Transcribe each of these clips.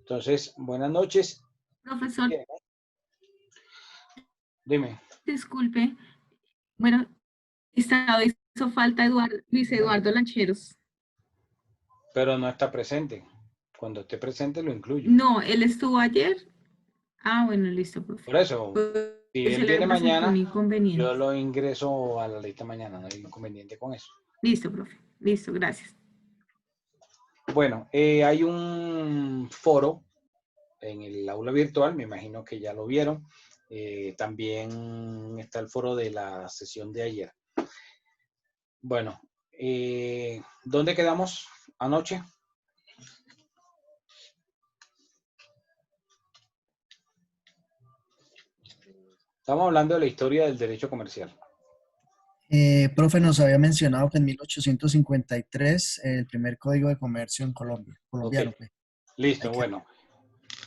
Entonces, buenas noches. Profesor, Bien, dime. disculpe. Bueno, hizo falta Luis Eduardo Lancheros. Pero no está presente. Cuando esté presente lo incluyo. No, él estuvo ayer. Ah, bueno, listo, profe. Por eso, si Pues él se le viene presentó un mañana, yo inconveniente. lo ingreso a la lista mañana, no hay inconveniente con eso. Listo, profe. Listo, gracias. Bueno, hay un foro en el aula virtual, me imagino que ya lo vieron. También está el foro de la sesión de ayer. Bueno, ¿dónde quedamos anoche? Estamos hablando de la historia del derecho comercial. Profe, nos había mencionado que en 1853 el primer código de comercio en Colombia, colombiano. Okay. Listo, Hay que... bueno.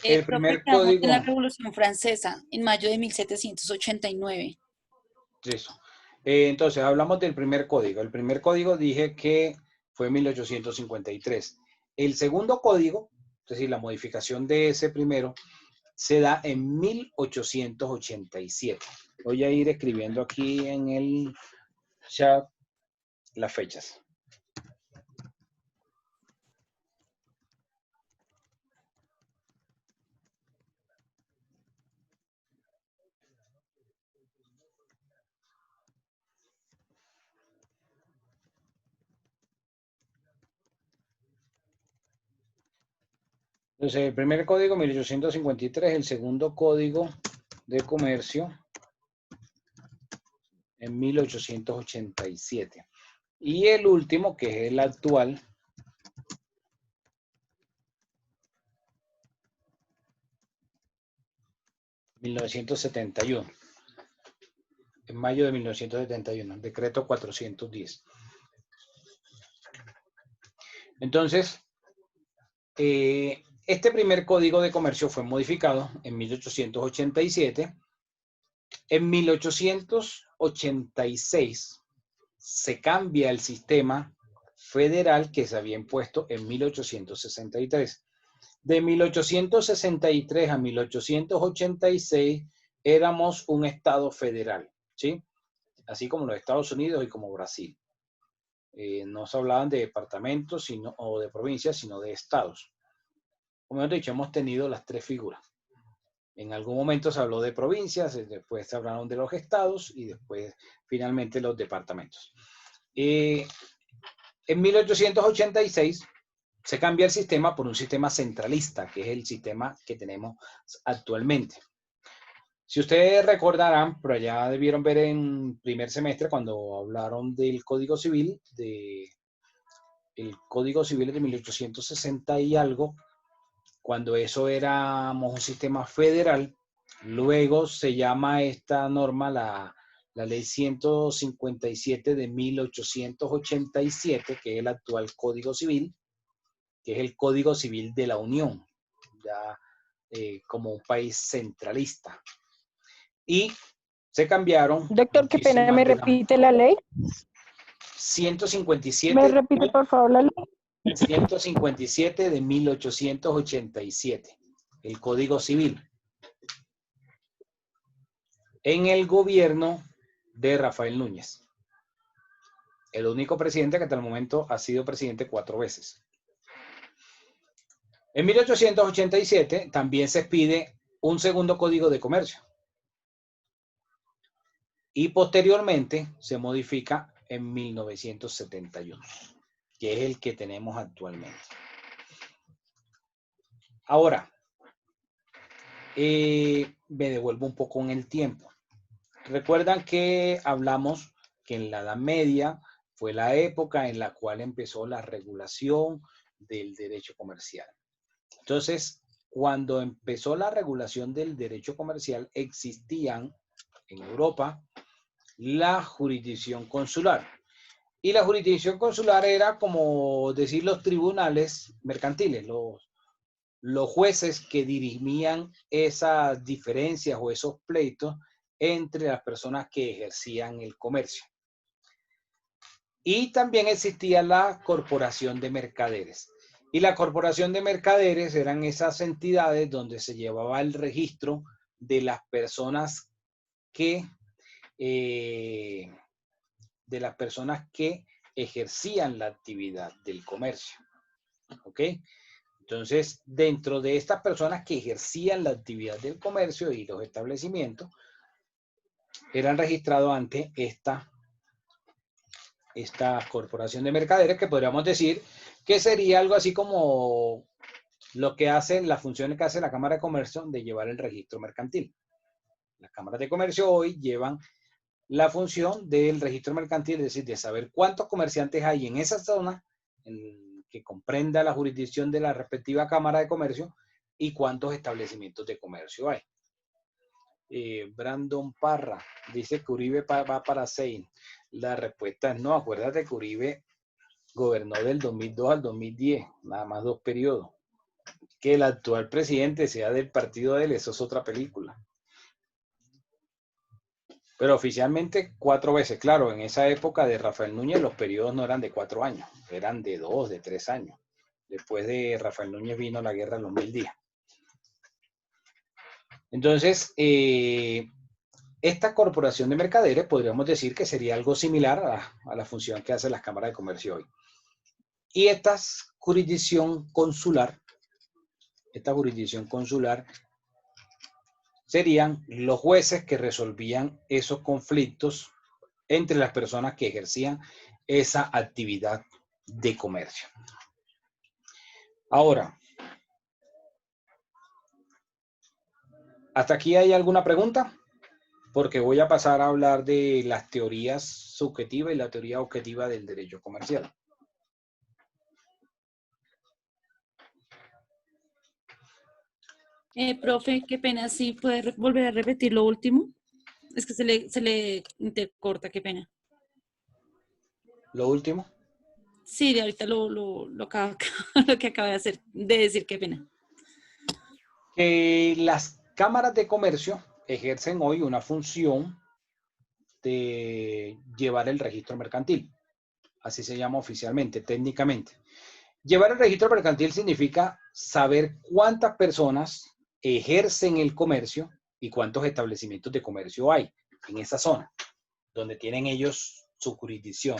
El primer Profe, código... en la Revolución Francesa, en mayo de 1789. Eso. Entonces, hablamos del primer código. El primer código dije que fue 1853. El segundo código, es decir, la modificación de ese primero, se da en 1887. Voy a ir escribiendo aquí en el chat las fechas. Entonces, el primer código 1853, el segundo código de comercio en 1887. Y el último, que es el actual, (1971), en mayo de 1971, decreto 410. Entonces, este primer código de comercio fue modificado en 1887. En 1886 se cambia el sistema federal que se había impuesto en 1863. De 1863 a 1886 éramos un estado federal, ¿sí? Así como los Estados Unidos y como Brasil. No se hablaban de departamentos o de provincias, sino de estados. Como hemos dicho, hemos tenido las tres figuras. En algún momento se habló de provincias, después se hablaron de los estados y después finalmente los departamentos. En 1886 se cambia el sistema por un sistema centralista, que es el sistema que tenemos actualmente. Si ustedes recordarán, por allá debieron ver en primer semestre cuando hablaron del Código Civil, el Código Civil de 1860 y algo, cuando eso éramos un sistema federal. Luego se llama esta norma la ley 157 de 1887, que es el actual Código Civil, que es el Código Civil de la Unión, ya como un país centralista. Y se cambiaron. Doctor, qué pena, ¿me repite la ley? 157. ¿Me repite, por favor, la ley? 157 de 1887, el Código Civil. En el gobierno de Rafael Núñez. El único presidente que hasta el momento ha sido presidente 4 veces. En 1887 también se expide un segundo Código de Comercio. Y posteriormente se modifica en 1971, que es el que tenemos actualmente. Ahora, me devuelvo un poco en el tiempo. Recuerdan que hablamos que en la Edad Media fue la época en la cual empezó la regulación del derecho comercial. Entonces, cuando empezó la regulación del derecho comercial, existían en Europa la jurisdicción consular. Y la jurisdicción consular era como decir los tribunales mercantiles, los jueces que dirimían esas diferencias o esos pleitos entre las personas que ejercían el comercio. Y también existía la corporación de mercaderes. Y la corporación de mercaderes eran esas entidades donde se llevaba el registro de las personas que, ejercían la actividad del comercio. ¿Ok? Entonces, dentro de estas personas que ejercían la actividad del comercio y los establecimientos, eran registrados ante esta corporación de mercaderes, que podríamos decir que sería algo así como lo que hace, las funciones que hace la Cámara de Comercio de llevar el registro mercantil. Las cámaras de comercio hoy llevan la función del registro mercantil, es decir, de saber cuántos comerciantes hay en esa zona que comprenda la jurisdicción de la respectiva Cámara de Comercio y cuántos establecimientos de comercio hay. Brandon Parra dice que Uribe va para Sein. La respuesta es no. Acuérdate que Uribe gobernó del 2002 al 2010, nada más 2 periodos. Que el actual presidente sea del partido de él, eso es otra película. Pero oficialmente 4 veces. Claro, en esa época de Rafael Núñez los periodos no eran de 4 años, eran de 2, de 3 años. Después de Rafael Núñez vino la guerra de los 1000 días. Entonces, esta corporación de mercaderes podríamos decir que sería algo similar a la función que hacen las cámaras de comercio hoy. Y esta jurisdicción consular serían los jueces que resolvían esos conflictos entre las personas que ejercían esa actividad de comercio. Ahora, ¿hasta aquí hay alguna pregunta? Porque voy a pasar a hablar de las teorías subjetivas y la teoría objetiva del derecho comercial. Profe, qué pena, ¿sí puede volver a repetir lo último? Es que se le intercorta, qué pena. Lo último. Sí, de ahorita lo que acaba de decir, qué pena. Que las cámaras de comercio ejercen hoy una función de llevar el registro mercantil. Así se llama oficialmente, técnicamente. Llevar el registro mercantil significa saber cuántas personas ejercen el comercio y cuántos establecimientos de comercio hay en esa zona, donde tienen ellos su jurisdicción.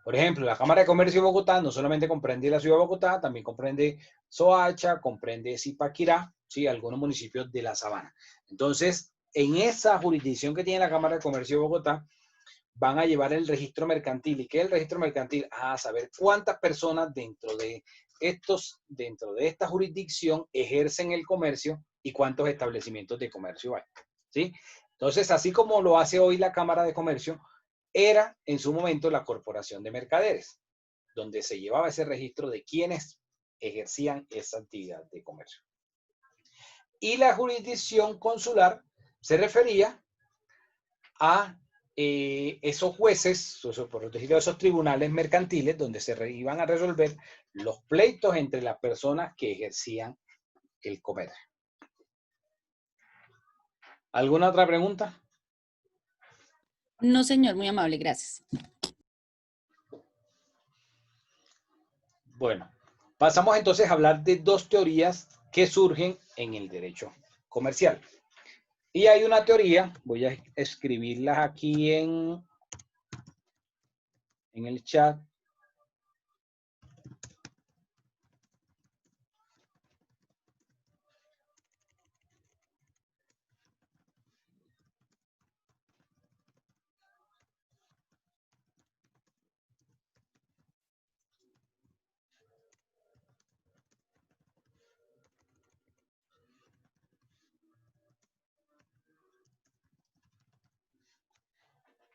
Por ejemplo, la Cámara de Comercio de Bogotá no solamente comprende la ciudad de Bogotá, también comprende Soacha, comprende Zipaquirá, ¿sí? Algunos municipios de la Sabana. Entonces, en esa jurisdicción que tiene la Cámara de Comercio de Bogotá, van a llevar el registro mercantil. ¿Y qué es el registro mercantil? A saber cuántas personas dentro de esta jurisdicción ejercen el comercio y cuántos establecimientos de comercio hay. ¿Sí? Entonces, así como lo hace hoy la Cámara de Comercio, era en su momento la Corporación de Mercaderes, donde se llevaba ese registro de quienes ejercían esa actividad de comercio. Y la jurisdicción consular se refería a esos jueces, por decirlo, esos tribunales mercantiles donde se iban a resolver los pleitos entre las personas que ejercían el comercio. ¿Alguna otra pregunta? No, señor, muy amable, gracias. Bueno, pasamos entonces a hablar de 2 teorías que surgen en el derecho comercial. Y hay una teoría, voy a escribirlas aquí en el chat.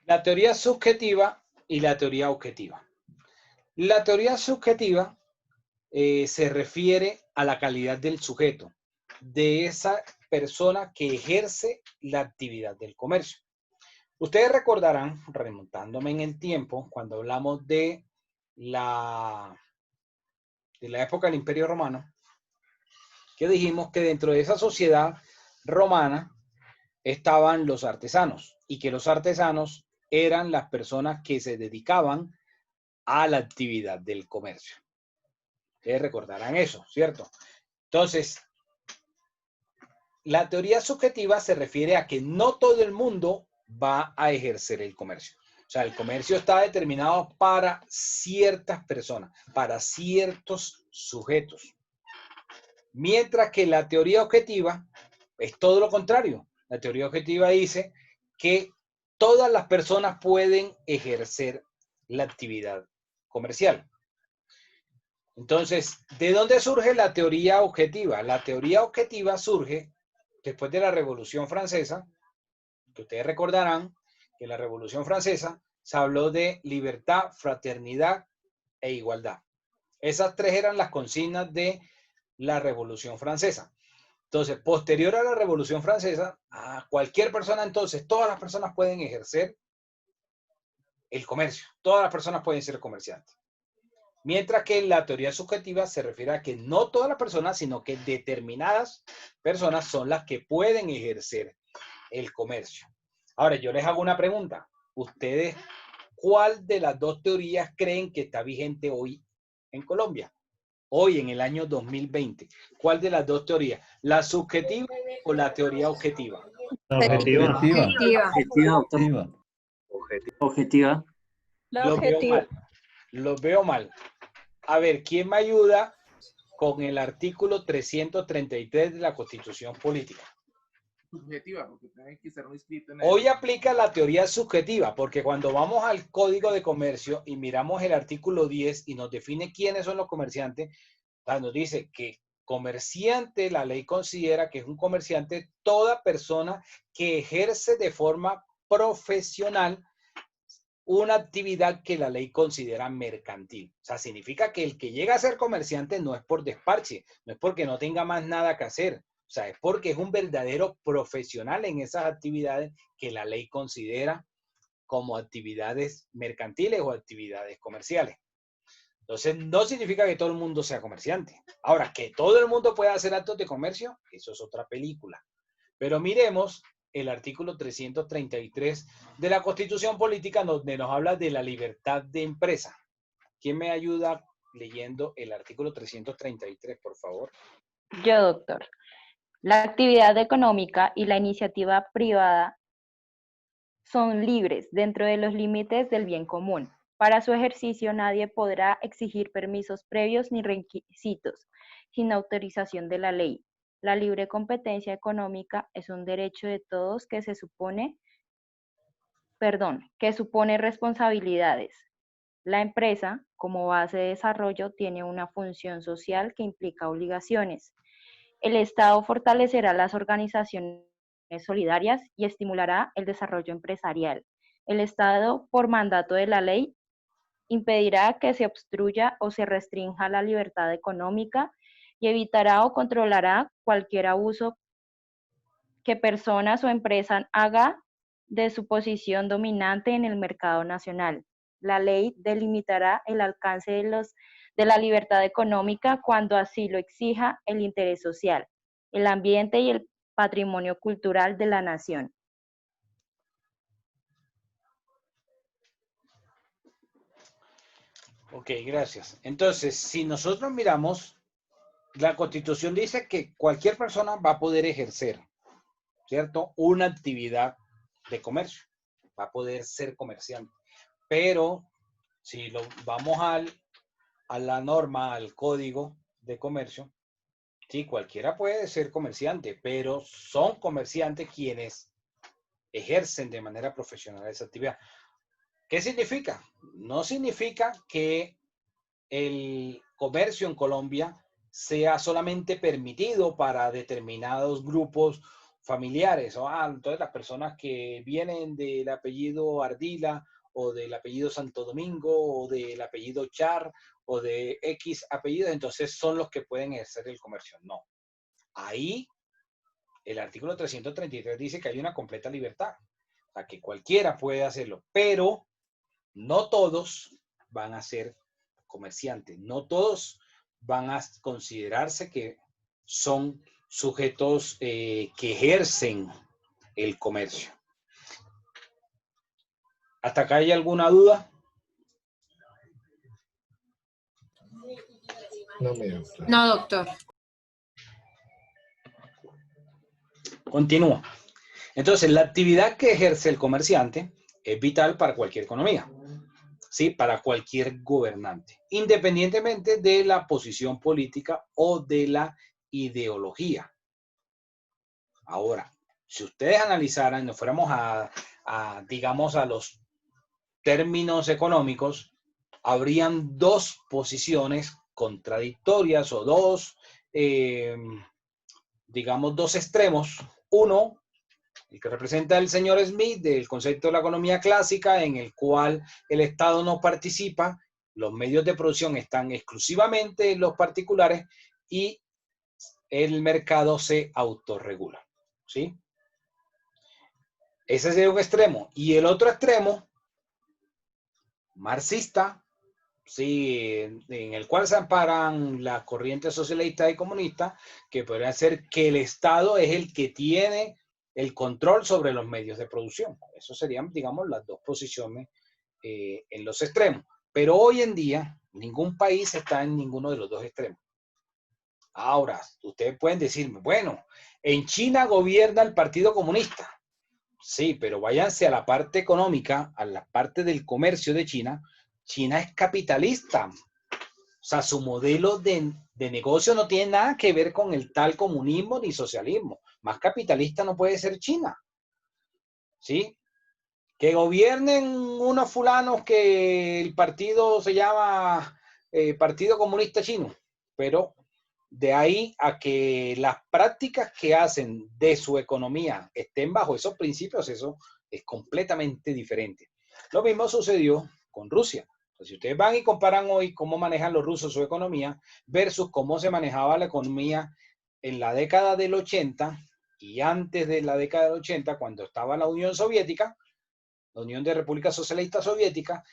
La teoría subjetiva y la teoría objetiva. La teoría subjetiva se refiere a la calidad del sujeto, de esa persona que ejerce la actividad del comercio. Ustedes recordarán, remontándome en el tiempo, cuando hablamos de la época del Imperio Romano, que dijimos que dentro de esa sociedad romana estaban los artesanos y que los artesanos eran las personas que se dedicaban a la actividad del comercio. Ustedes recordarán eso, ¿cierto? Entonces, la teoría subjetiva se refiere a que no todo el mundo va a ejercer el comercio. O sea, el comercio está determinado para ciertas personas, para ciertos sujetos. Mientras que la teoría objetiva es todo lo contrario. La teoría objetiva dice que todas las personas pueden ejercer la actividad comercial. Entonces, ¿de dónde surge la teoría objetiva? La teoría objetiva surge después de la Revolución Francesa, que ustedes recordarán que en la Revolución Francesa se habló de libertad, fraternidad e igualdad. Esas tres eran las consignas de la Revolución Francesa. Entonces, posterior a la Revolución Francesa, a cualquier persona, entonces, todas las personas pueden ejercer el comercio. Todas las personas pueden ser comerciantes. Mientras que la teoría subjetiva se refiere a que no todas las personas, sino que determinadas personas son las que pueden ejercer el comercio. Ahora, yo les hago una pregunta. ¿Ustedes cuál de las dos teorías creen que está vigente hoy en Colombia? Hoy, en el año 2020. ¿Cuál de las dos teorías? ¿La subjetiva o la teoría objetiva? Objetiva. Objetiva. Objetiva. Objetiva. La Los veo objetiva. mal. Los veo mal. A ver, ¿quién me ayuda con el artículo 333 de la Constitución Política? Subjetiva, porque tiene que estar inscrito en Hoy aplica la teoría subjetiva, porque cuando vamos al Código de Comercio y miramos el artículo 10 y nos define quiénes son los comerciantes, nos dice que comerciante, la ley considera que es un comerciante toda persona que ejerce de forma profesional una actividad que la ley considera mercantil. O sea, significa que el que llega a ser comerciante no es por desparche, no es porque no tenga más nada que hacer. O sea, es porque es un verdadero profesional en esas actividades que la ley considera como actividades mercantiles o actividades comerciales. Entonces, no significa que todo el mundo sea comerciante. Ahora, que todo el mundo pueda hacer actos de comercio, eso es otra película. Pero miremos el artículo 333 de la Constitución Política, donde nos habla de la libertad de empresa. ¿Quién me ayuda leyendo el artículo 333, por favor? Yo, doctor. La actividad económica y la iniciativa privada son libres dentro de los límites del bien común. Para su ejercicio nadie podrá exigir permisos previos ni requisitos sin autorización de la ley. La libre competencia económica es un derecho de todos que supone responsabilidades. La empresa, como base de desarrollo, tiene una función social que implica obligaciones. El Estado fortalecerá las organizaciones solidarias y estimulará el desarrollo empresarial. El Estado, por mandato de la ley, impedirá que se obstruya o se restrinja la libertad económica y evitará o controlará cualquier abuso que personas o empresas hagan de su posición dominante en el mercado nacional. La ley delimitará el alcance de la libertad económica cuando así lo exija el interés social, el ambiente y el patrimonio cultural de la nación. Ok, gracias. Entonces, si nosotros miramos, la Constitución dice que cualquier persona va a poder ejercer, ¿cierto?, una actividad de comercio, va a poder ser comerciante. Pero si vamos a la norma, al Código de Comercio, sí, cualquiera puede ser comerciante, pero son comerciantes quienes ejercen de manera profesional esa actividad. ¿Qué significa? No significa que el comercio en Colombia sea solamente permitido para determinados grupos familiares, o entonces las personas que vienen del apellido Ardila o del apellido Santo Domingo o del apellido Char o de X apellidos, entonces son los que pueden ejercer el comercio. No. Ahí el artículo 333 dice que hay una completa libertad, o sea, que cualquiera puede hacerlo, pero no todos van a ser comerciantes, no todos van a considerarse que son sujetos que ejercen el comercio. ¿Hasta acá hay alguna duda? No, doctor. Continúo. Entonces, la actividad que ejerce el comerciante es vital para cualquier economía, ¿sí? Para cualquier gobernante, independientemente de la posición política o de la ideología. Ahora, si ustedes analizaran, nos fuéramos digamos, a los términos económicos, habrían dos posiciones contradictorias o digamos, dos extremos. Uno, el que representa el señor Smith del concepto de la economía clásica, en el cual el Estado no participa, los medios de producción están exclusivamente en los particulares y el mercado se autorregula, ¿sí? Ese es un extremo. Y el otro extremo, marxista, sí, en el cual se amparan las corrientes socialistas y comunistas, que podría ser que el Estado es el que tiene el control sobre los medios de producción. Eso serían, digamos, las dos posiciones en los extremos. Pero hoy en día, ningún país está en ninguno de los dos extremos. Ahora, ustedes pueden decirme, bueno, en China gobierna el Partido Comunista. Sí, pero váyanse a la parte económica, a la parte del comercio de China. China es capitalista. O sea, su modelo de negocio no tiene nada que ver con el tal comunismo ni socialismo. Más capitalista no puede ser China. ¿Sí? Que gobiernen unos fulanos que el partido se llama Partido Comunista Chino. Pero de ahí a que las prácticas que hacen de su economía estén bajo esos principios, eso es completamente diferente. Lo mismo sucedió con Rusia. Si ustedes van y comparan hoy cómo manejan los rusos su economía versus cómo se manejaba la economía en la década del 80 y antes de la década del 80, cuando estaba la Unión Soviética, la Unión de Repúblicas Socialistas Soviéticas,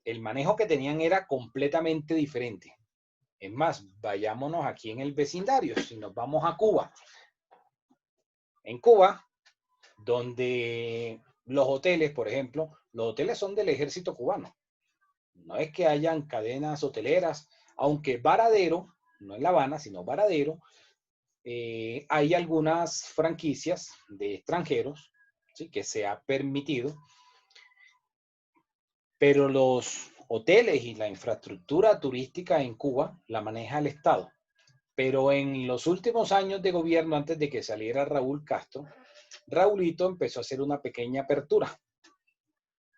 el manejo que tenían era completamente diferente. Es más, vayámonos aquí en el vecindario, si nos vamos a Cuba. En Cuba, donde los hoteles, por ejemplo, los hoteles son del ejército cubano. No es que hayan cadenas hoteleras, aunque Varadero, no en La Habana, sino Varadero, hay algunas franquicias de extranjeros, ¿sí?, que se ha permitido, pero los hoteles y la infraestructura turística en Cuba la maneja el Estado. Pero en los últimos años de gobierno, antes de que saliera Raúl Castro, Raúlito empezó a hacer una pequeña apertura.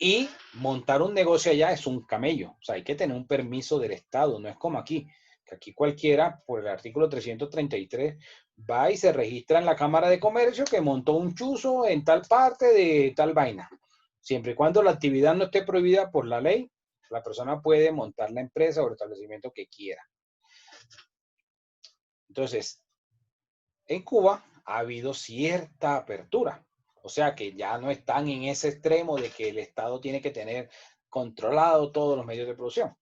Y montar un negocio allá es un camello. O sea, hay que tener un permiso del Estado. No es como aquí, que aquí cualquiera, por el artículo 333, va y se registra en la Cámara de Comercio que montó un chuzo en tal parte de tal vaina. Siempre y cuando la actividad no esté prohibida por la ley, la persona puede montar la empresa o el establecimiento que quiera. Entonces, en Cuba ha habido cierta apertura. O sea que ya no están en ese extremo de que el Estado tiene que tener controlado todos los medios de producción.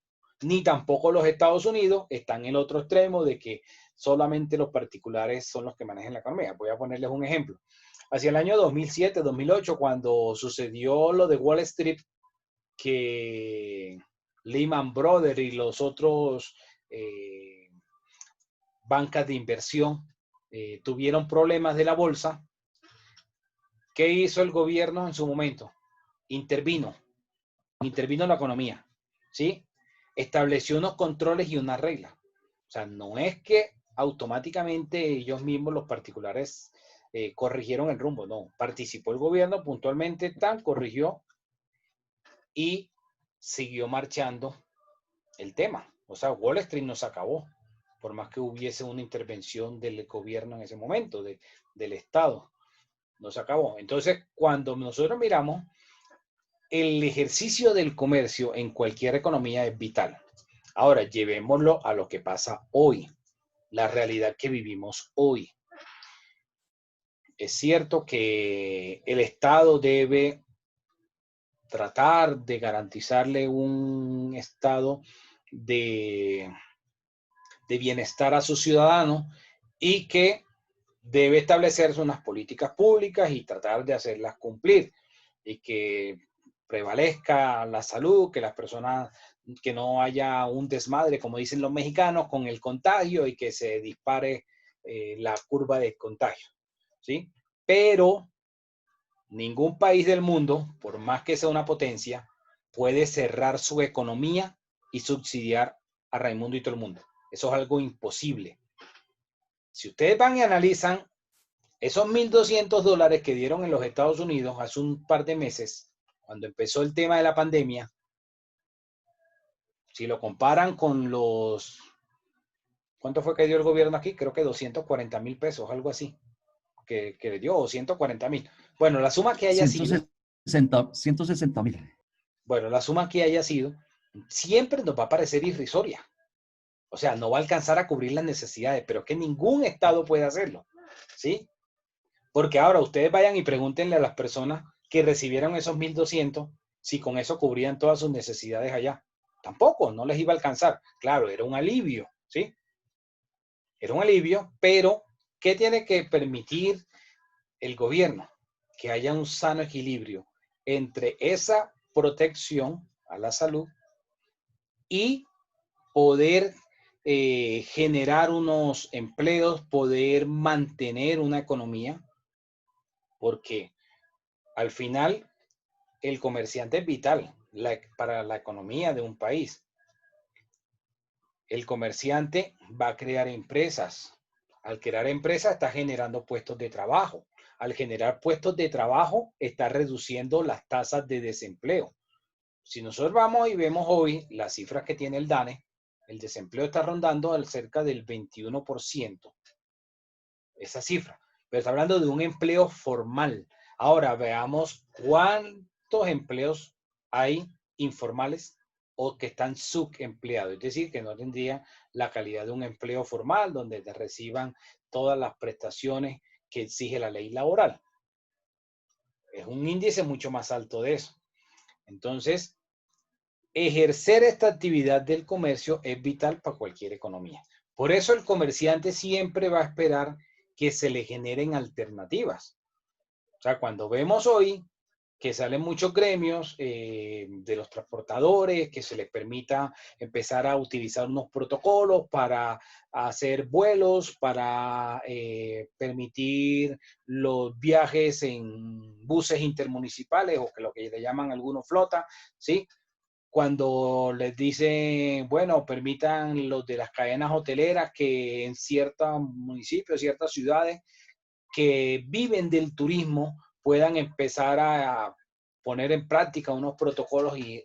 Ni tampoco los Estados Unidos están en el otro extremo de que solamente los particulares son los que manejan la economía. Voy a ponerles un ejemplo. Hacia el año 2007, 2008, cuando sucedió lo de Wall Street, que Lehman Brothers y los otros bancas de inversión tuvieron problemas de la bolsa, ¿qué hizo el gobierno en su momento? Intervino en la economía, ¿sí? Estableció unos controles y unas reglas. O sea, no es que automáticamente ellos mismos, los particulares, corrigieron el rumbo, no. Participó el gobierno puntualmente, corrigió y siguió marchando el tema. O sea, Wall Street no se acabó, por más que hubiese una intervención del gobierno en ese momento, del Estado. No se acabó. Entonces, cuando nosotros miramos, el ejercicio del comercio en cualquier economía es vital. Ahora, llevémoslo a lo que pasa hoy, la realidad que vivimos hoy. Es cierto que el Estado debe tratar de garantizarle un estado de bienestar a sus ciudadanos y que debe establecerse unas políticas públicas y tratar de hacerlas cumplir y que prevalezca la salud, que las personas que no haya un desmadre, como dicen los mexicanos, con el contagio y que se dispare la curva de contagio, ¿sí? Pero ningún país del mundo, por más que sea una potencia, puede cerrar su economía y subsidiar a Raimundo y todo el mundo. Eso es algo imposible. Si ustedes van y analizan esos $1.200 que dieron en los Estados Unidos hace un par de meses, cuando empezó el tema de la pandemia, si lo comparan con los... ¿Cuánto fue que dio el gobierno aquí? Creo que 240.000 pesos, algo así. Que le dio, o 140.000. Bueno, la suma que haya sido... 160.000. Bueno, la suma que haya sido, siempre nos va a parecer irrisoria. O sea, no va a alcanzar a cubrir las necesidades, pero que ningún Estado puede hacerlo, ¿sí? Porque ahora ustedes vayan y pregúntenle a las personas que recibieron esos 1.200 si con eso cubrían todas sus necesidades allá. Tampoco, no les iba a alcanzar. Claro, era un alivio, ¿sí? Era un alivio, pero ¿qué tiene que permitir el gobierno? Que haya un sano equilibrio entre esa protección a la salud y poder generar unos empleos, poder mantener una economía, porque al final el comerciante es vital para la economía de un país. El comerciante va a crear empresas. Al crear empresas está generando puestos de trabajo. Al generar puestos de trabajo está reduciendo las tasas de desempleo. Si nosotros vamos y vemos hoy las cifras que tiene el DANE, el desempleo está rondando al cerca del 21%. Esa cifra. Pero está hablando de un empleo formal. Ahora veamos cuántos empleos hay informales o que están subempleados. Es decir, que no tendrían la calidad de un empleo formal donde te reciban todas las prestaciones que exige la ley laboral. Es un índice mucho más alto de eso. Entonces, ejercer esta actividad del comercio es vital para cualquier economía. Por eso el comerciante siempre va a esperar que se le generen alternativas. O sea, cuando vemos hoy que salen muchos gremios de los transportadores, que se les permita empezar a utilizar unos protocolos para hacer vuelos, para permitir los viajes en buses intermunicipales o que lo que le llaman algunos flota, ¿sí? Cuando les dicen, bueno, permitan los de las cadenas hoteleras que en ciertos municipios, ciertas ciudades que viven del turismo puedan empezar a poner en práctica unos protocolos y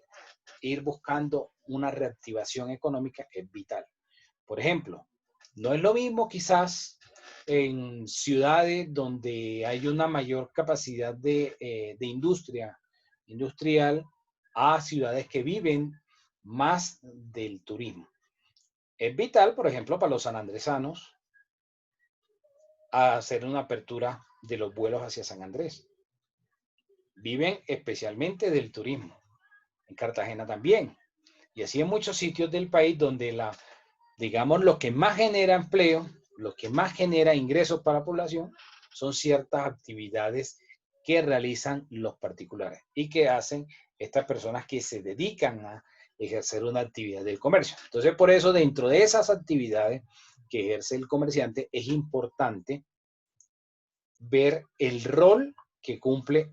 ir buscando una reactivación económica es vital. Por ejemplo, no es lo mismo quizás en ciudades donde hay una mayor capacidad de industria industrial a ciudades que viven más del turismo. Es vital, por ejemplo, para los sanandresanos hacer una apertura de los vuelos hacia San Andrés. Viven especialmente del turismo. En Cartagena también. Y así en muchos sitios del país donde digamos, lo que más genera empleo, lo que más genera ingresos para la población, son ciertas actividades que realizan los particulares y que hacen estas personas que se dedican a ejercer una actividad del comercio. Entonces, por eso, dentro de esas actividades que ejerce el comerciante, es importante ver el rol que cumple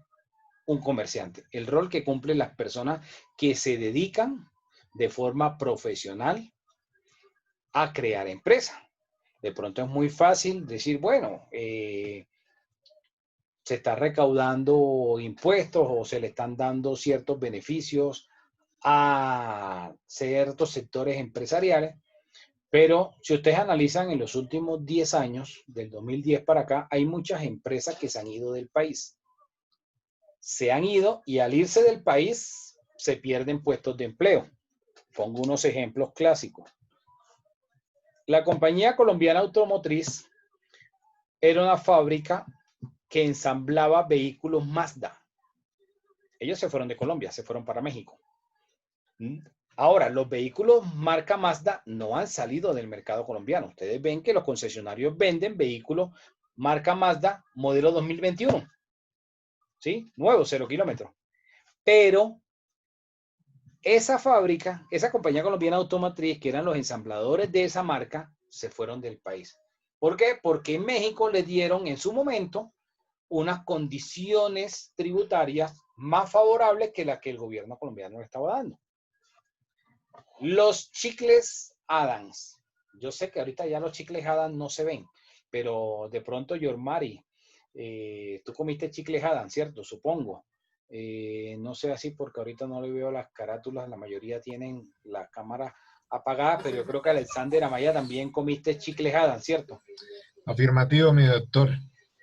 un comerciante, el rol que cumplen las personas que se dedican de forma profesional a crear empresa. De pronto es muy fácil decir, bueno, se está recaudando impuestos o se le están dando ciertos beneficios a ciertos sectores empresariales, pero si ustedes analizan en los últimos 10 años, del 2010 para acá, hay muchas empresas que se han ido del país. Se han ido y al irse del país se pierden puestos de empleo. Pongo unos ejemplos clásicos. La compañía colombiana automotriz era una fábrica que ensamblaba vehículos Mazda. Ellos se fueron de Colombia, se fueron para México. Ahora, los vehículos marca Mazda no han salido del mercado colombiano. Ustedes ven que los concesionarios venden vehículos marca Mazda modelo 2021. ¿Sí? Nuevo, 0 kilómetros. Pero esa fábrica, esa compañía colombiana automotriz, que eran los ensambladores de esa marca, se fueron del país. ¿Por qué? Porque en México le dieron en su momento unas condiciones tributarias más favorables que las que el gobierno colombiano le estaba dando. Los chicles Adams. Yo sé que ahorita ya los chicles Adams no se ven, pero de pronto, Yormari, tú comiste chicles Adams, ¿cierto? Supongo. No sé así porque ahorita no le veo las carátulas, la mayoría tienen la cámara apagada, pero yo creo que Alexander Amaya también comiste chicles Adams, ¿cierto? Afirmativo, mi doctor.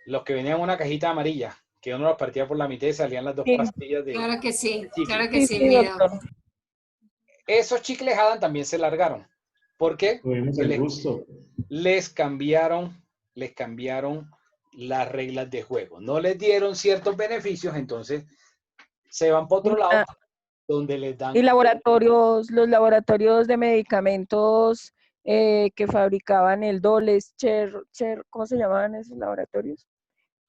Los que venían en una cajita amarilla, que uno los partía por la mitad y salían las dos Sí. pastillas de Claro que sí, chicle. claro que Sí, sí, sí, mi doctor. doc. Esos chicles Adams también se largaron. ¿Por qué? Tuvimos el gusto. Les cambiaron las reglas de juego. No les dieron ciertos beneficios, entonces se van para otro lado donde les dan... Y laboratorios, los laboratorios de medicamentos que fabricaban el Doles, ¿cómo se llamaban esos laboratorios?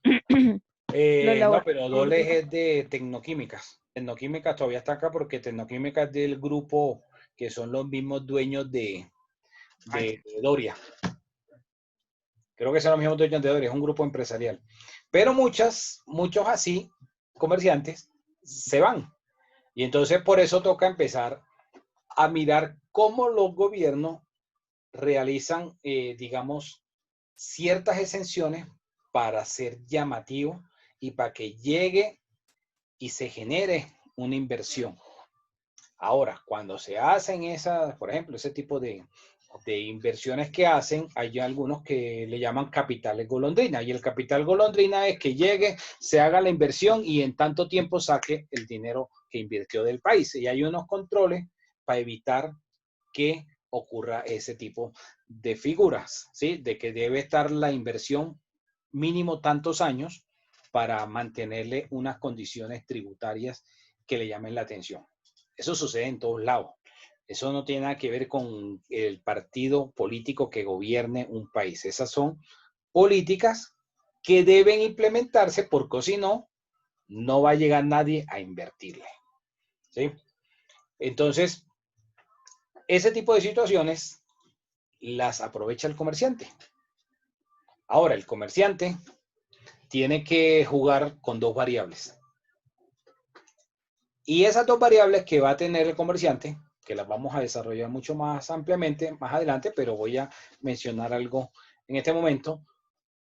no, pero Doles es de Tecnoquímicas. Tecnoquímicas todavía está acá porque Tecnoquímicas es del grupo que son los mismos dueños de Doria. Creo que son los mismos dueños de Doria, es un grupo empresarial. Pero muchos así, comerciantes, se van. Y entonces por eso toca empezar a mirar cómo los gobiernos realizan, digamos, ciertas exenciones para ser llamativo y para que llegue y se genere una inversión. Ahora, cuando se hacen esas, por ejemplo, ese tipo de inversiones que hacen, hay algunos que le llaman capitales golondrina, y el capital golondrina es que llegue, se haga la inversión y en tanto tiempo saque el dinero que invirtió del país. Y hay unos controles para evitar que ocurra ese tipo de figuras, ¿sí? De que debe estar la inversión mínimo tantos años para mantenerle unas condiciones tributarias que le llamen la atención. Eso sucede en todos lados. Eso no tiene nada que ver con el partido político que gobierne un país. Esas son políticas que deben implementarse porque si no, no va a llegar nadie a invertirle. ¿Sí? Entonces, ese tipo de situaciones las aprovecha el comerciante. Ahora, el comerciante tiene que jugar con dos variables. Y esas dos variables que va a tener el comerciante, que las vamos a desarrollar mucho más ampliamente más adelante, pero voy a mencionar algo en este momento,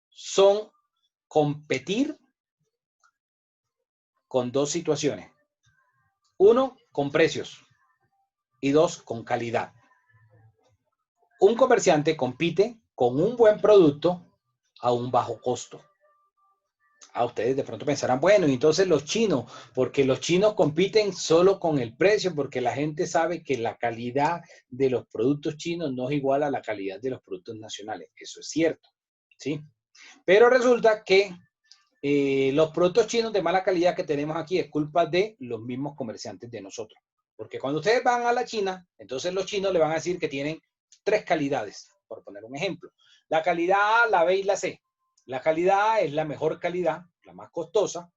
son competir con dos situaciones. Uno, con precios y dos, con calidad. Un comerciante compite con un buen producto a un bajo costo. A ustedes de pronto pensarán, bueno, y entonces los chinos, porque los chinos compiten solo con el precio, porque la gente sabe que la calidad de los productos chinos no es igual a la calidad de los productos nacionales. Eso es cierto, ¿sí? Pero resulta que los productos chinos de mala calidad que tenemos aquí es culpa de los mismos comerciantes de nosotros. Porque cuando ustedes van a la China, entonces los chinos le van a decir que tienen 3 calidades, por poner un ejemplo. La calidad A, la B y la C. La calidad A es la mejor calidad, la más costosa,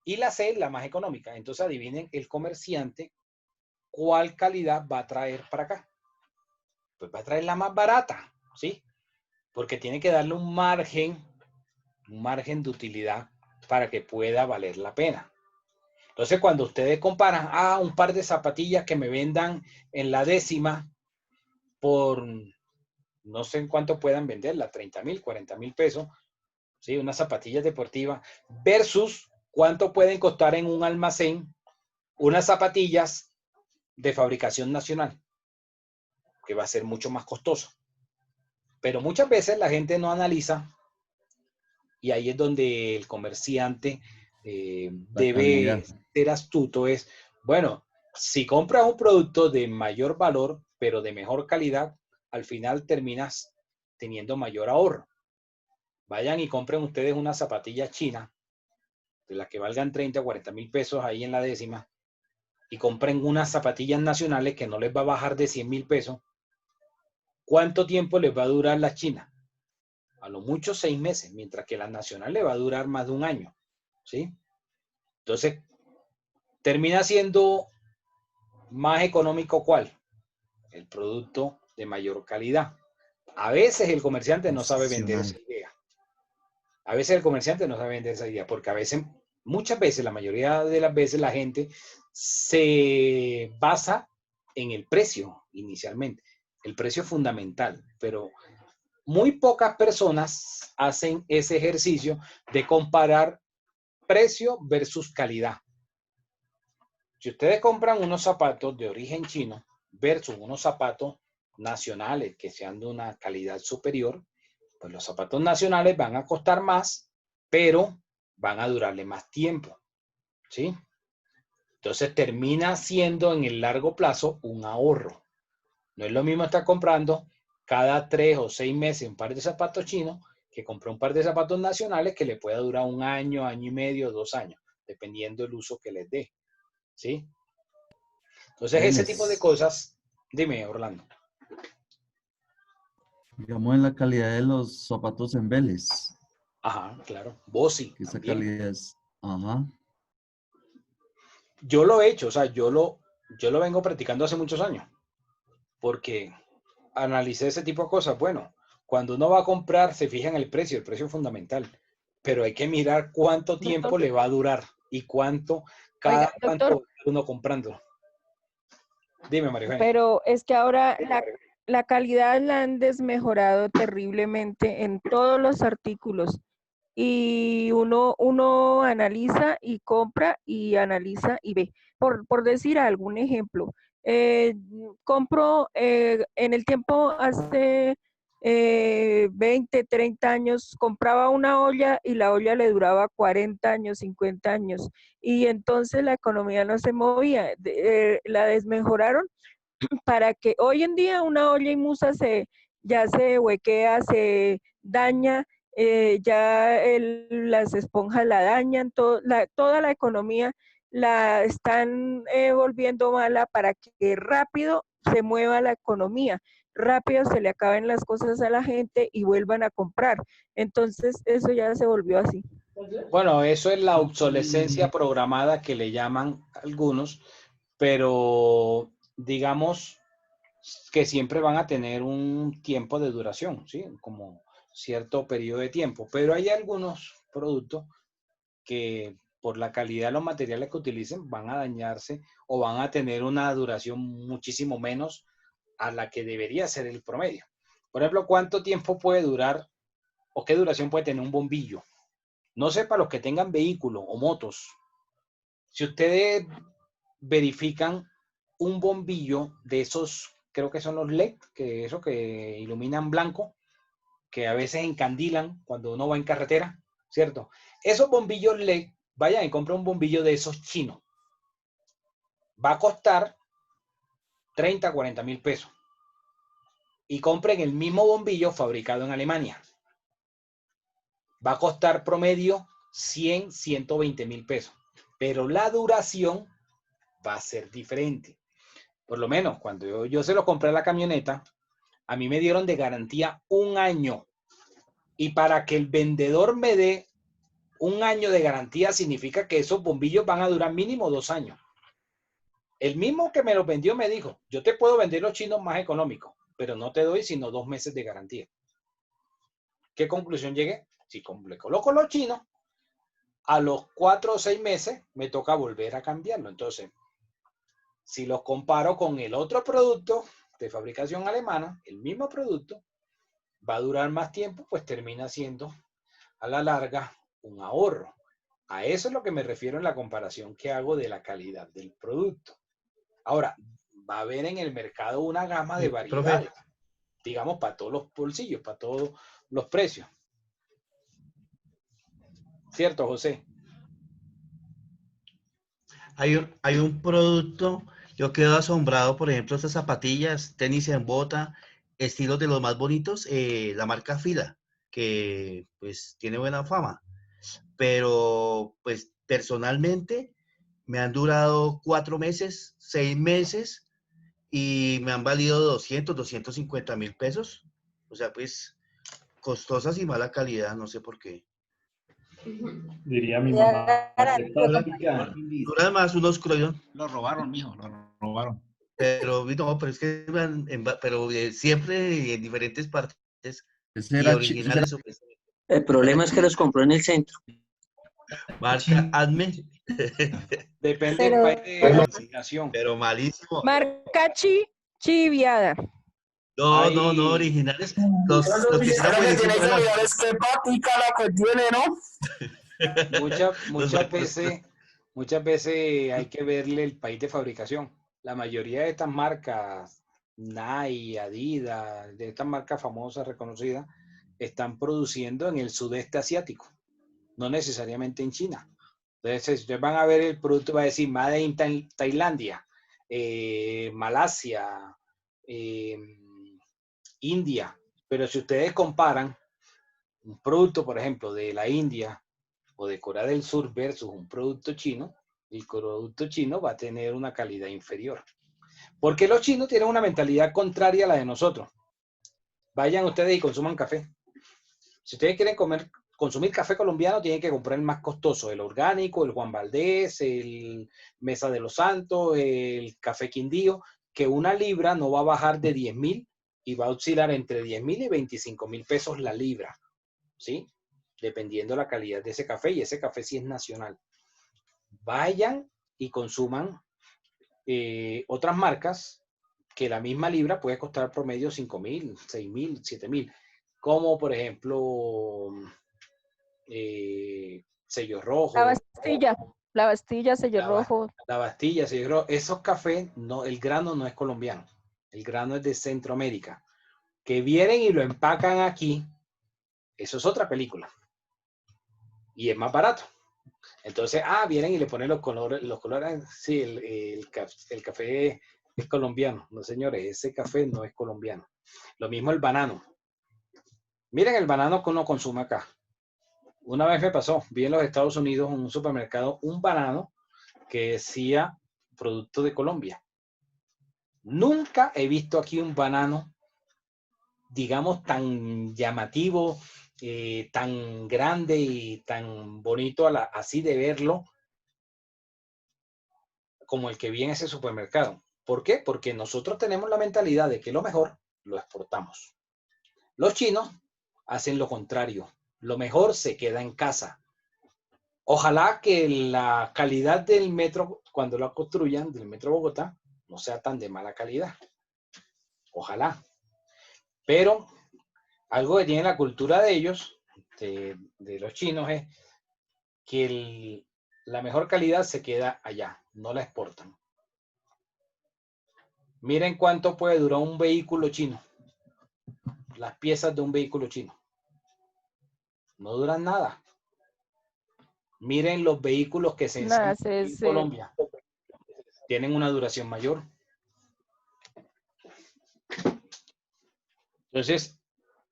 y la C, la más económica. Entonces adivinen el comerciante cuál calidad va a traer para acá. Pues va a traer la más barata, ¿sí? Porque tiene que darle un margen de utilidad para que pueda valer la pena. Entonces cuando ustedes comparan un par de zapatillas que me vendan en la décima por no sé en cuánto puedan venderla, 30,000, 40,000 pesos, ¿sí? Unas zapatillas deportivas, versus cuánto pueden costar en un almacén unas zapatillas de fabricación nacional, que va a ser mucho más costoso. Pero muchas veces la gente no analiza, y ahí es donde el comerciante debe ser astuto, es, bueno, si compras un producto de mayor valor, pero de mejor calidad, al final terminas teniendo mayor ahorro. Vayan y compren ustedes una zapatilla china, de las que valgan 30 o 40,000 pesos ahí en la décima, y compren unas zapatillas nacionales que no les va a bajar de 100,000 pesos. ¿Cuánto tiempo les va a durar la china? A lo mucho 6 meses, mientras que la nacional le va a durar más de un año, ¿sí? Entonces, termina siendo Más económico, ¿cuál? El producto de mayor calidad. A veces el comerciante no sabe vender esa idea. A veces el comerciante no sabe vender esa idea, porque a veces, muchas veces, la mayoría de las veces la gente se basa en el precio inicialmente, el precio fundamental, pero muy pocas personas hacen ese ejercicio de comparar precio versus calidad. Si ustedes compran unos zapatos de origen chino versus unos zapatos nacionales que sean de una calidad superior, pues los zapatos nacionales van a costar más, pero van a durarle más tiempo, ¿sí? Entonces termina siendo en el largo plazo un ahorro. No es lo mismo estar comprando cada 3 o 6 meses un par de zapatos chinos que comprar un par de zapatos nacionales que le pueda durar un año, año y medio, 2 años, dependiendo del uso que les dé, ¿sí? Entonces ese tipo de cosas, dime, Orlando. Digamos en la calidad de los zapatos en Vélez. Ajá, claro. Bossi Esa también. calidad es, ajá. Yo lo he hecho, o sea, yo lo vengo practicando hace muchos años, porque analicé ese tipo de cosas. Bueno, cuando uno va a comprar, se fija en el precio es fundamental, pero hay que mirar cuánto tiempo Doctor. le va a durar y cuánto, Oiga, cuánto doctor, uno comprando. Dime, María Eugenia. pero es que ahora la calidad la han desmejorado terriblemente en todos los artículos. Y uno analiza y compra y analiza y ve. Por decir algún ejemplo, compro en el tiempo hace 20, 30 años, compraba una olla y la olla le duraba 40 años, 50 años. Y entonces la economía no se movía, la desmejoraron para que hoy en día una olla Imusa ya se huequea, se daña, las esponjas la dañan, toda la economía la están volviendo mala para que rápido se mueva la economía, rápido se le acaben las cosas a la gente y vuelvan a comprar. Entonces eso ya se volvió así. Bueno, eso es la obsolescencia programada que le llaman algunos, pero digamos que siempre van a tener un tiempo de duración, ¿sí? Como cierto periodo de tiempo, pero hay algunos productos que por la calidad de los materiales que utilicen van a dañarse o van a tener una duración muchísimo menos a la que debería ser el promedio. Por ejemplo, ¿cuánto tiempo puede durar o qué duración puede tener un bombillo? No sé, para los que tengan vehículos o motos, si ustedes verifican un bombillo de esos, creo que son los LED, que eso que iluminan blanco, que a veces encandilan cuando uno va en carretera, ¿cierto? Esos bombillos LED, vayan y compren un bombillo de esos chinos. Va a costar 30, 40 mil pesos. Y compren el mismo bombillo fabricado en Alemania. Va a costar promedio 100, 120 mil pesos. Pero la duración va a ser diferente. Por lo menos cuando yo se lo compré a la camioneta, a mí me dieron de garantía 1 año. Y para que el vendedor me dé 1 año de garantía significa que esos bombillos van a durar mínimo 2 años. El mismo que me los vendió me dijo, yo te puedo vender los chinos más económicos, pero no te doy sino 2 meses de garantía. ¿Qué conclusión llegué? Si le coloco los chinos, a los 4 o 6 meses me toca volver a cambiarlo. Entonces, si los comparo con el otro producto de fabricación alemana, el mismo producto, va a durar más tiempo, pues termina siendo a la larga un ahorro. A eso es lo que me refiero en la comparación que hago de la calidad del producto. Ahora, va a haber en el mercado una gama de variedades, digamos, para todos los bolsillos, para todos los precios. ¿Cierto, José? Hay un producto, yo quedo asombrado, por ejemplo, estas zapatillas, tenis en bota, estilos de los más bonitos, la marca Fila, que pues tiene buena fama, pero pues personalmente me han durado 4 meses, 6 meses y me han valido 200, 250 mil pesos. O sea, pues costosas y mala calidad, no sé por qué. Diría mi Ya mamá. garantizo Dura, práctica. dura más unos croyón. Lo robaron, mijo, lo robaron. Pero no, pero es que pero siempre en diferentes partes Ese y era, originales supuestamente. El problema es que los compró en el centro. Marca Adme, Depende del Pero país de fabricación. pero malísimo. marca chiviada. No, Hay originales. Los que sí eran Pero que tiene buenísimos que eran mirar es que patica la que tiene, ¿no? los buenos. muchas veces hay que verle el país de fabricación. La mayoría de estas marcas, Nike, Adidas, de estas marcas famosas, reconocidas, están produciendo en el sudeste asiático, no necesariamente en China. Entonces, ustedes van a ver el producto, va a decir Made in Tailandia, Malasia, India. Pero si ustedes comparan un producto, por ejemplo, de la India o de Corea del Sur versus un producto chino, el producto chino va a tener una calidad inferior. Porque los chinos tienen una mentalidad contraria a la de nosotros. Vayan ustedes y consuman café. Si ustedes quieren consumir café colombiano, tienen que comprar el más costoso, el orgánico, el Juan Valdés, el Mesa de los Santos, el Café Quindío, que una libra no va a bajar de 10.000 y va a oscilar entre 10.000 y 25.000 pesos la libra, ¿sí? Dependiendo la calidad de ese café, y ese café sí es nacional. Vayan y consuman otras marcas que la misma libra puede costar promedio 5.000, 6.000, 7.000, como por ejemplo Sello Rojo. La Bastilla, Sello Rojo. La Bastilla, Sello Rojo. Esos cafés, no, el grano no es colombiano, el grano es de Centroamérica. Que vienen y lo empacan aquí, eso es otra película. Y es más barato. Entonces, vienen y le ponen los colores, sí, el café es colombiano. No, señores, ese café no es colombiano. Lo mismo el banano. Miren el banano que uno consume acá. Una vez me pasó, vi en los Estados Unidos en un supermercado un banano que decía producto de Colombia. Nunca he visto aquí un banano, digamos, tan llamativo, tan grande y tan bonito así de verlo como el que vi en ese supermercado. ¿Por qué? Porque nosotros tenemos la mentalidad de que lo mejor lo exportamos. Los chinos hacen lo contrario. Lo mejor se queda en casa. Ojalá que la calidad del metro, cuando lo construyan, del metro Bogotá, no sea tan de mala calidad. Ojalá. Pero algo que tiene la cultura de ellos, de los chinos, es que la mejor calidad se queda allá, no la exportan. Miren cuánto puede durar un vehículo chino. Las piezas de un vehículo chino. No duran nada. Miren los vehículos que se ensamblan en Colombia. Tienen una duración mayor. Entonces,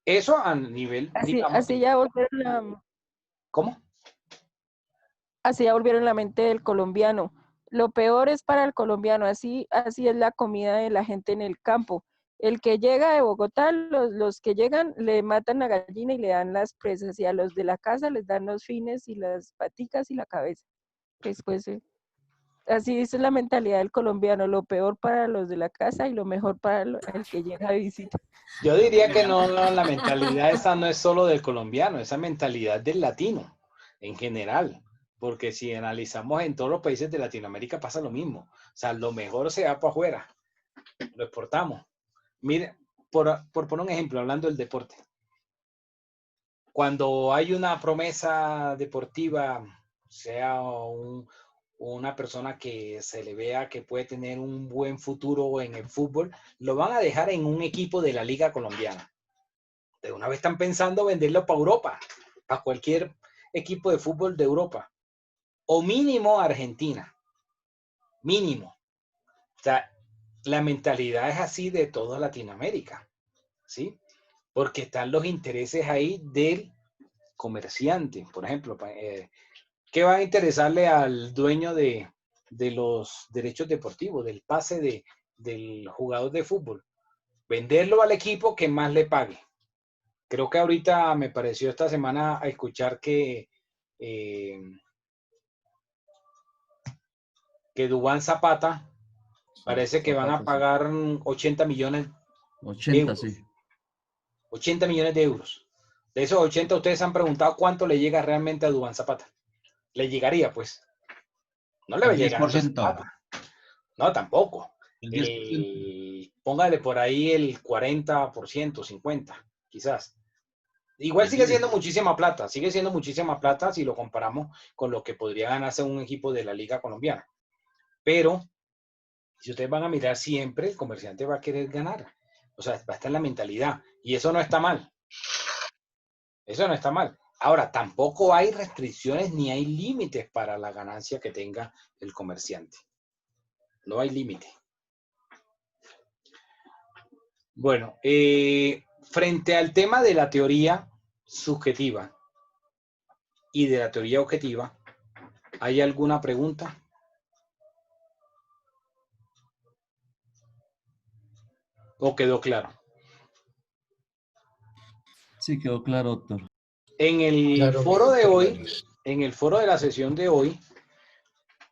eso a nivel... Así ya volvieron ¿Cómo? Así ya volvieron la mente del colombiano. Lo peor es para el colombiano. Así es la comida de la gente en el campo. El que llega de Bogotá, los que llegan le matan la gallina y le dan las presas, y a los de la casa les dan los fines y las paticas y la cabeza. Después, así es la mentalidad del colombiano, lo peor para los de la casa y lo mejor para el que llega de visita. Yo diría que no, la mentalidad esa no es solo del colombiano, esa mentalidad del latino en general. Porque si analizamos en todos los países de Latinoamérica pasa lo mismo. O sea, lo mejor se va para afuera, lo exportamos. Mire, por poner un ejemplo, hablando del deporte. Cuando hay una promesa deportiva, sea una persona que se le vea que puede tener un buen futuro en el fútbol, lo van a dejar en un equipo de la Liga Colombiana. De una vez están pensando venderlo para Europa, para cualquier equipo de fútbol de Europa. O mínimo Argentina. Mínimo. O sea, la mentalidad es así de toda Latinoamérica, ¿sí? Porque están los intereses ahí del comerciante. Por ejemplo, ¿qué va a interesarle al dueño de los derechos deportivos, del pase del jugador de fútbol? Venderlo al equipo que más le pague. Creo que ahorita me pareció esta semana a escuchar que que Duván Zapata parece que van a pagar 80 millones 80, euros. sí. 80 millones de euros. De esos 80, ustedes han preguntado cuánto le llega realmente a Duván Zapata. Le llegaría, pues. No le va a llegar a 10%. Zapata. No, tampoco. El 10%. Póngale por ahí el 40%, 50%, quizás. Igual sigue siendo muchísima plata. Sigue siendo muchísima plata si lo comparamos con lo que podría ganarse un equipo de la Liga Colombiana. Pero, si ustedes van a mirar siempre, el comerciante va a querer ganar. O sea, va a estar en la mentalidad. Y eso no está mal. Eso no está mal. Ahora, tampoco hay restricciones ni hay límites para la ganancia que tenga el comerciante. No hay límite. Bueno, frente al tema de la teoría subjetiva y de la teoría objetiva, ¿hay alguna pregunta? ¿O quedó claro? Sí, quedó claro, doctor. En el Claro, foro de doctor hoy, Maris. en el foro de la sesión de hoy,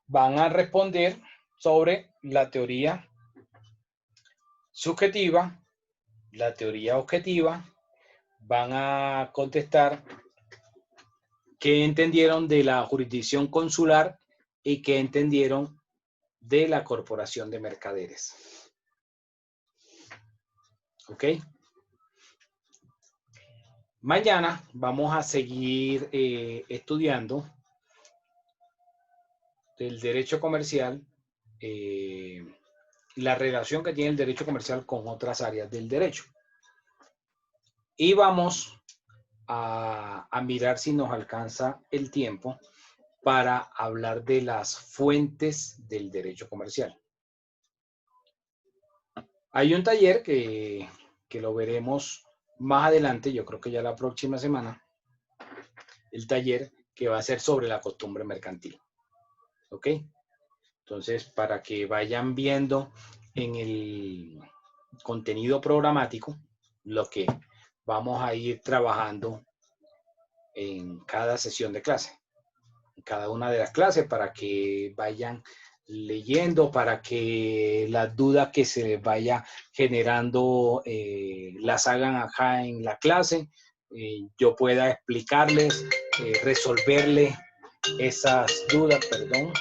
van a responder sobre la teoría subjetiva, la teoría objetiva, van a contestar qué entendieron de la jurisdicción consular y qué entendieron de la corporación de mercaderes. ¿Ok? Mañana vamos a seguir estudiando del derecho comercial, la relación que tiene el derecho comercial con otras áreas del derecho. Y vamos a mirar si nos alcanza el tiempo para hablar de las fuentes del derecho comercial. Hay un taller que lo veremos más adelante, yo creo que ya la próxima semana, el taller que va a ser sobre la costumbre mercantil. ¿Ok? Entonces, para que vayan viendo en el contenido programático lo que vamos a ir trabajando en cada sesión de clase, en cada una de las clases, para que vayan leyendo, para que las dudas que se vaya generando las hagan acá en la clase, yo pueda explicarles, resolverles esas dudas, perdón.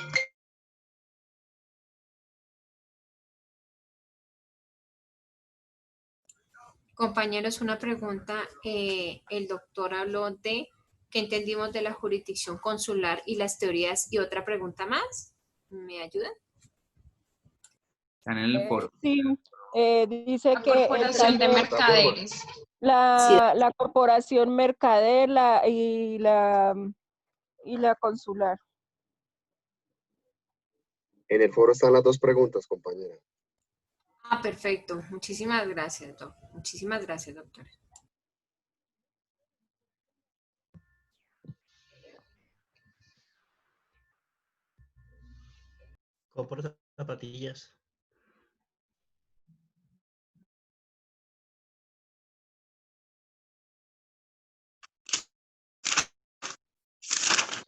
Compañeros, una pregunta. El doctor habló de que entendimos de la jurisdicción consular y las teorías, y otra pregunta más. ¿Me ayudan? Están en el foro. Sí, dice La que corporación de mercaderes. la corporación mercader y la consular. En el foro están las dos preguntas, compañera. Ah, perfecto. Muchísimas gracias, doctor. Muchísimas gracias, doctora. Compro zapatillas.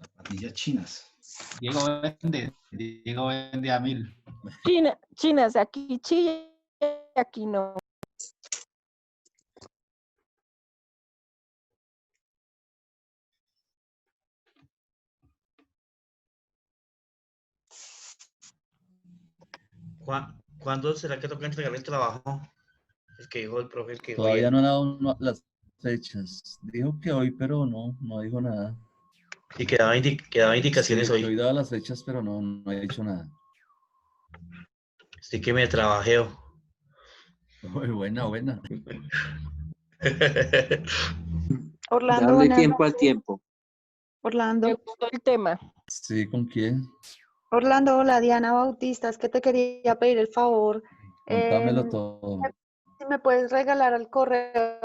Zapatillas chinas. Diego vende a 1000. Chinas, aquí Chile, aquí no. ¿Cuándo será que toca entregar el trabajo? El que dijo el profe, el que dijo Todavía ayer. no han dado las fechas. Dijo que hoy, pero no dijo nada. Y quedaba indicaciones Sí, hoy. que hoy daba las fechas, pero no ha dicho nada. Así que me trabajeo. Muy buena. Darle Orlando, buenas tiempo al noches. tiempo. Orlando. Me gustó el tema. Sí, ¿con quién? Orlando, hola, Diana Bautista, es que te quería pedir el favor. Contámelo todo. Si me puedes regalar al correo